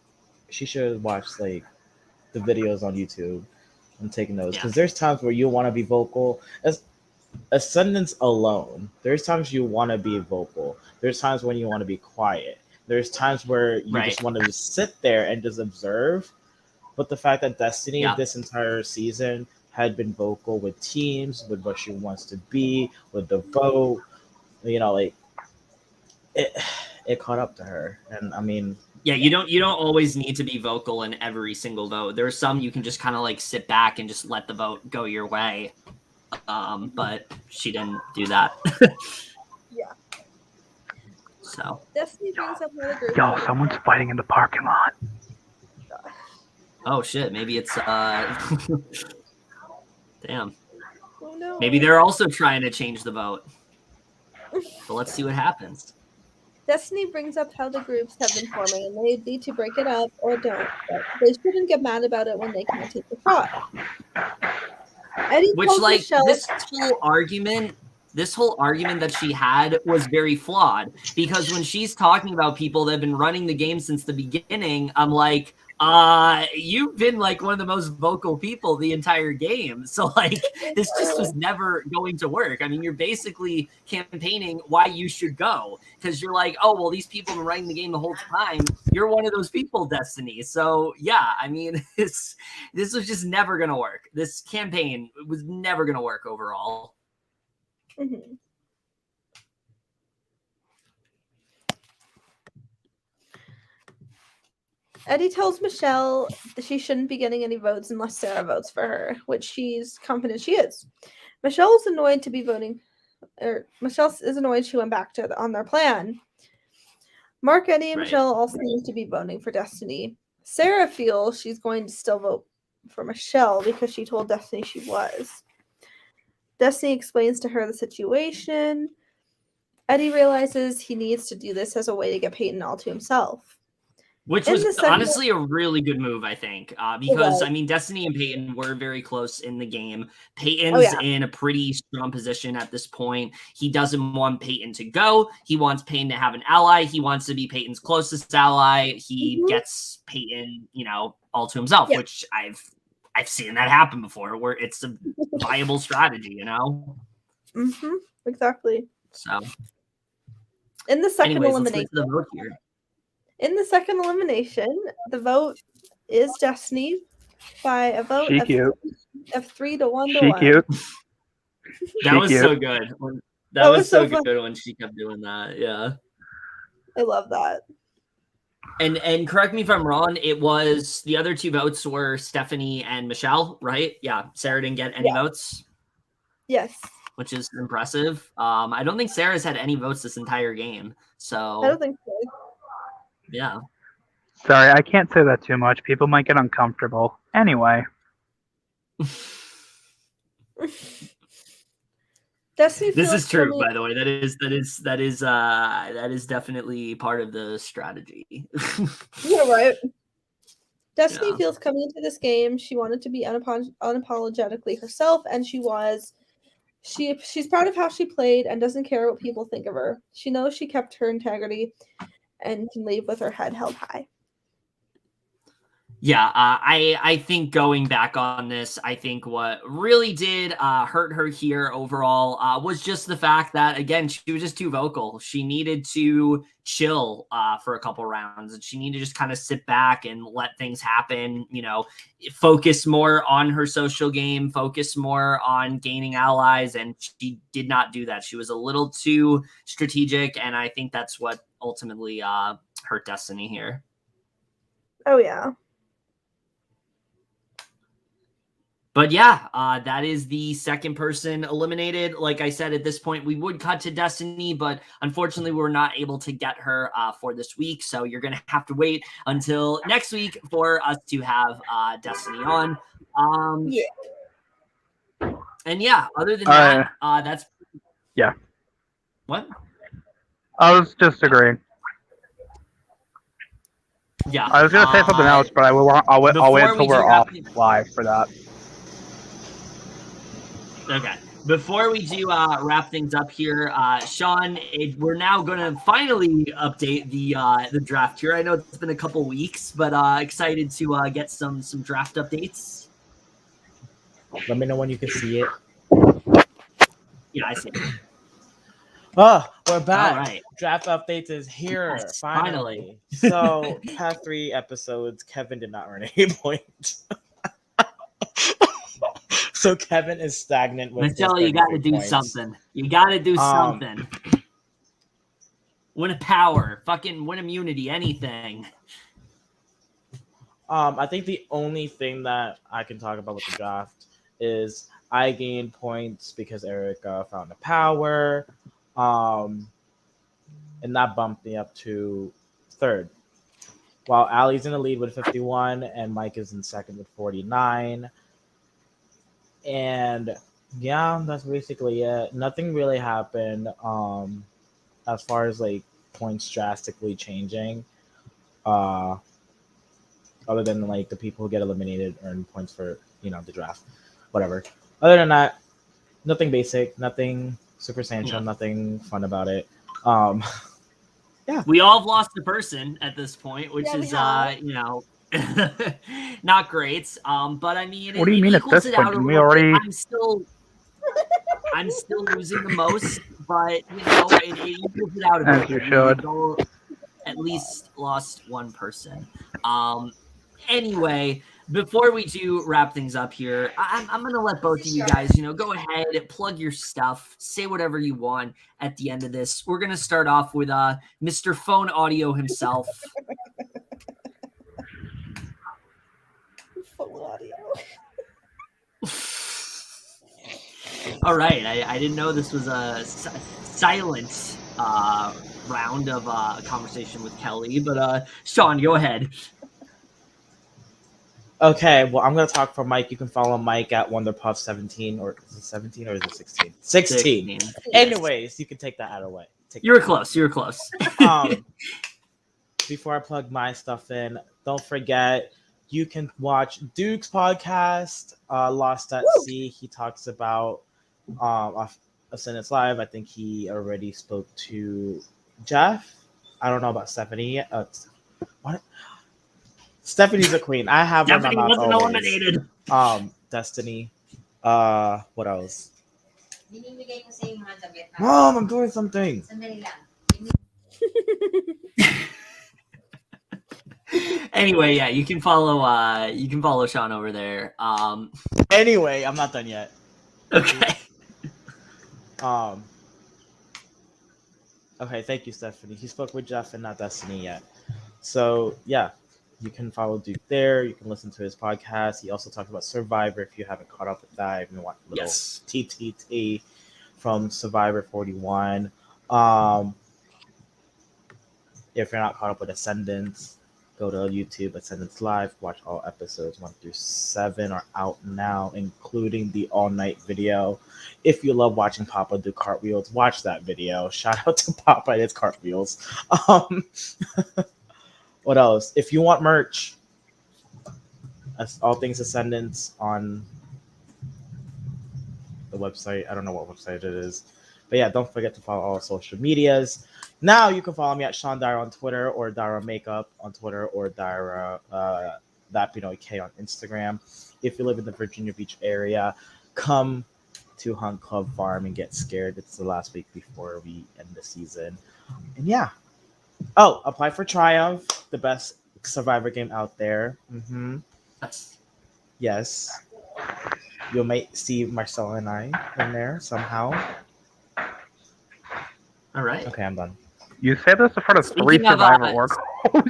she should watch like the videos on YouTube and take notes, because there's times where you want to be vocal. As Ascendance alone, there's times you want to be vocal. There's times when you want to be quiet. There's times where you just want to just sit there and just observe. But the fact that Destiny this entire season had been vocal with teams, with what she wants to be, with the vote, like it caught up to her. And I mean, yeah, you don't always need to be vocal in every single vote. There's some you can just kind of like sit back and just let the vote go your way. But she didn't do that. Yeah. So Destiny brings up another group. Yo, someone's fighting in the parking lot. Oh shit, maybe it's damn. Oh no. Maybe they're also trying to change the vote. So let's see what happens. Destiny brings up how the groups have been forming and they need to break it up or don't, but they shouldn't get mad about it when they can't take the shot. Eddie Which, like, Michelle, this whole argument that she had was very flawed, because when she's talking about people that have been running the game since the beginning, I'm like, you've been like one of the most vocal people the entire game. So like this just was never going to work. I mean, you're basically campaigning why you should go, because you're like, oh, well, these people have been running the game the whole time. You're one of those people, Destiny. So yeah, I mean, this was just never going to work. This campaign was never going to work overall. Mm-hmm. Eddie tells Michelle that she shouldn't be getting any votes unless Sarah votes for her, which she's confident she is. Michelle is annoyed to be voting, or Michelle is annoyed she went back on their plan. Mark, Eddie, and Michelle all seem to be voting for Destiny. Sarah feels she's going to still vote for Michelle because she told Destiny she was. Destiny explains to her the situation. Eddie realizes he needs to do this as a way to get Peyton all to himself. Which was honestly a really good move, I think, because, I mean, Destiny and Peyton were very close in the game. Peyton's in a pretty strong position at this point. He doesn't want Peyton to go. He wants Peyton to have an ally. He wants to be Peyton's closest ally. He gets Peyton, all to himself, which I've seen that happen before, where it's a viable strategy, Mm-hmm. Exactly. So, in the second elimination, the vote here. In the second elimination, the vote is Destiny by a vote of 3 to 1 to 1. Cute. That was so good. That was so good when she kept doing that. Yeah. I love that. And correct me if I'm wrong, it was the other two votes were Stephanie and Michelle, right? Yeah. Sarah didn't get any votes. Yes. Which is impressive. I don't think Sarah's had any votes this entire game. So I don't think so. Yeah. Sorry, I can't say that too much. People might get uncomfortable. Anyway. Destiny This feels is true, coming- by the way. That is definitely part of the strategy. Yeah, right. Destiny Yeah. feels coming into this game, she wanted to be unapologetically herself, and she was. She's proud of how she played and doesn't care what people think of her. She knows she kept her integrity and can leave with her head held high. Yeah, I think going back on this, I think what really did hurt her here overall was just the fact that, again, she was just too vocal. She needed to chill for a couple rounds, and she needed to just kind of sit back and let things happen, focus more on her social game, focus more on gaining allies, and she did not do that. She was a little too strategic, and I think that's what ultimately hurt Destiny here. Oh, yeah. But yeah, that is the second person eliminated. Like I said, at this point, we would cut to Destiny, but unfortunately, we're not able to get her for this week. So you're going to have to wait until next week for us to have Destiny on. Yeah. And yeah, other than that, that's... Yeah. What? I was just agreeing. Yeah. I was going to say something else, but I'll wait until we're off live for that. Okay. Before we do wrap things up here, Sean, we're now going to finally update the draft here. I know it's been a couple weeks, but excited to get some draft updates. Let me know when you can see it. Yeah, I see it. Oh, we're back. All right. Draft updates is here. Yes, finally. So, past 3 episodes, Kevin did not earn any points. So Kevin is stagnant with Michelle, you got to do something. You got to do something. Win a power, fucking win immunity, anything. I think the only thing that I can talk about with the draft is I gained points because Erica found a power, and that bumped me up to 3rd. While Aly's in the lead with 51 and Mike is in 2nd with 49. And yeah, that's basically it. Nothing really happened as far as like points drastically changing. Other than like the people who get eliminated earn points for, the draft. Whatever. Other than that, nothing basic, nothing super essential, nothing fun about it. Yeah. We all have lost a person at this point, which is not great. But I mean, what do you mean at this point? We already... I'm still losing the most, but it equals it out a bit. As you should. At least lost one person. Anyway, before we do wrap things up here, I'm going to let both of you guys, go ahead, plug your stuff, say whatever you want at the end of this. We're going to start off with Mr. Phone Audio himself. Phone Audio. All right. I didn't know this was a silent round of a conversation with Kely, but Sean, go ahead. Okay, well, I'm going to talk for Mike. You can follow Mike at WonderPuff17, or is it 17 or is it 16? 16. Yes. Anyways, you can take that out of the way. You were close. Before I plug my stuff in, don't forget, you can watch Duke's podcast, Lost at Sea. He talks about Ascendance Live. I think he already spoke to Jeff. I don't know about Stephanie yet. What? Stephanie's a queen. I have her in my mouth always. Eliminated. Destiny. What else? Mom, I'm doing something. Anyway, yeah, you can follow Sean over there. Anyway, I'm not done yet. Okay. Okay, thank you, Stephanie. He spoke with Jeff and not Destiny yet. So yeah, you can follow Duke there. You can listen to his podcast. He also talks about Survivor. If you haven't caught up with that, I've been watching little TTT from Survivor 41. If you're not caught up with Ascendance, Go to YouTube, Ascendance Live, watch all episodes 1 through 7 are out now, including the all-night video. If you love watching Papa do cartwheels, watch that video. Shout out to Papa and his cartwheels. What else? If you want merch, all things Ascendance on the website. I don't know what website it is. But yeah, don't forget to follow all social medias. Now you can follow me at Sean Dairo on Twitter, or Dairo Makeup on Twitter, or Dairo that Pinoy K on Instagram. If you live in the Virginia Beach area, come to Hunt Club Farm and get scared. It's the last week before we end the season. And yeah. Oh, apply for Triumph, the best Survivor game out there. Mm-hmm. Yes. You might see Marcella and I in there somehow. All right. Okay, I'm done. You said this in front of Speaking 3 of, Survivor org hosts.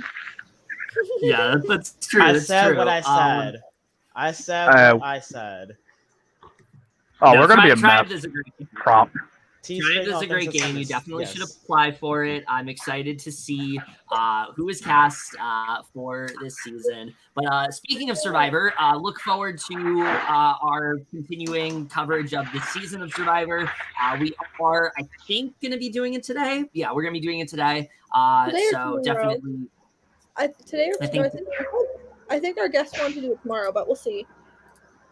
Yeah, that's true. I That's said true. what I said. I said what I said. Oh, No, we're going to be a Triumph mess. is a great game. Prompt. Triumph is a great game. You definitely should Yes. apply for it. I'm excited to see who is cast for this season. But speaking of Survivor, look forward to our continuing coverage of this season of Survivor. We are, I think, going to be doing it today. Yeah, we're going to be doing it today. Today or So tomorrow. definitely. Today or I tomorrow? think- I think our guests want to do it tomorrow, but we'll see.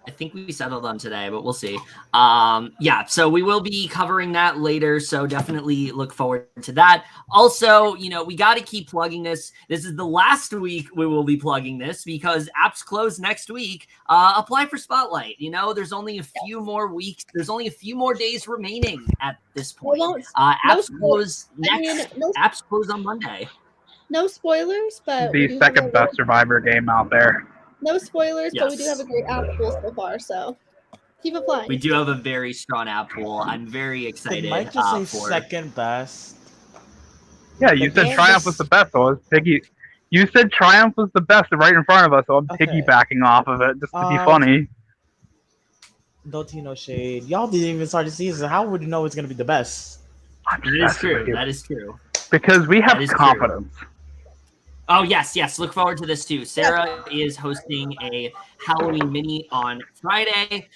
I think we settled on today, but we'll see. Yeah, so we will be covering that later, so definitely look forward to that. Also, we got to keep plugging this. This is the last week we will be plugging this because apps close next week. Apply for Spotlight. There's only a few more weeks. There's only a few more days remaining at this point. Apps close apps close on Monday. No spoilers, but The second best Survivor game out there. No spoilers, but we do Yes. have a great app pool so far, so keep applying. We do have a very strong app pool. I'm very excited They might just say for second best. Yeah, you The said game Triumph is- was the best, so I was You said Triumph was the best right in front of us, so I'm Okay. piggybacking off of it just to be Um, funny. No shade. Y'all didn't even start the season. How would you know it's gonna be the best? I'm That is messing true. with you. That is true. Because we have That is true. confidence. Oh, yes. Look forward to this, too. Sarah is hosting a Halloween mini on Friday.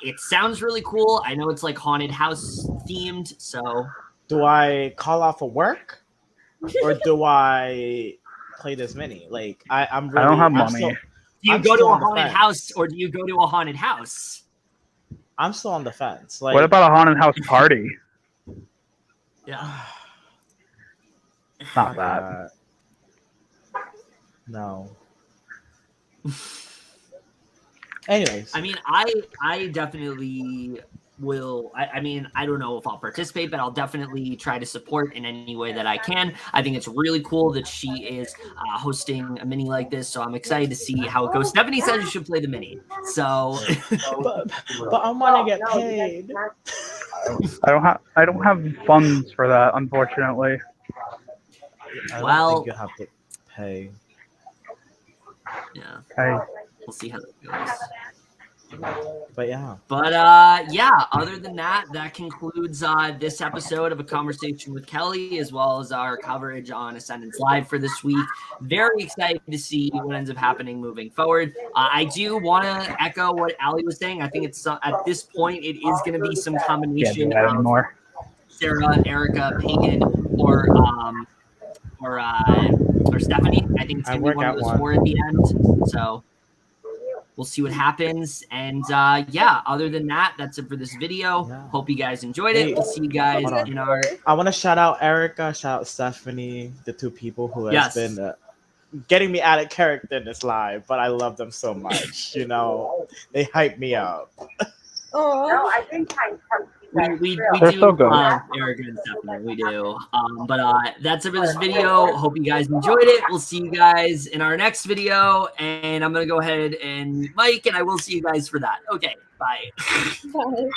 It sounds really cool. I know it's like haunted house themed, so... Do I call off of work, or do I play this mini? Like I'm really. I don't have I'm money. still- Do you I'm go to still a on the haunted fence. house, or do you go to a haunted house? I'm still on the fence. Like, What about a haunted house party? Yeah. Not that. No. Anyways, I mean, I definitely will. I mean, I don't know if I'll participate, but I'll definitely try to support in any way that I can. I think it's really cool that she is hosting a mini like this, so I'm excited to see how it goes. Stephanie says you should play the mini, so but I want to get paid. I don't have funds for that, unfortunately. I Well- don't think you have to pay. yeah, Hey, we'll see how that goes. But yeah, But yeah, other than that, that concludes this episode of A Conversation with Kely, as well as our coverage on Ascendance Live for this week. Very excited to see what ends up happening moving forward. I do want to echo what Aly was saying. I think it's at this point, it is going to be some can't do combination that of anymore. Sarah, Erica, Peyton, or Stephanie. I think it's I going to be work one of out those one. four at the end. So we'll see what happens. And yeah, other than that, that's it for this video. Yeah. Hope you guys enjoyed it. Hey, We'll see you guys hold on. in our... I want to shout out Erica, shout out Stephanie, the two people who has Yes. been getting me out of character in this live. But I love them so much. They hype me up. Oh, I think We They're do so good. love Erica and Stephanie. We do. But that's it for this video. Hope you guys enjoyed it. We'll see you guys in our next video. And I'm going to go ahead and mute Mike, and I will see you guys for that. Okay, bye. bye.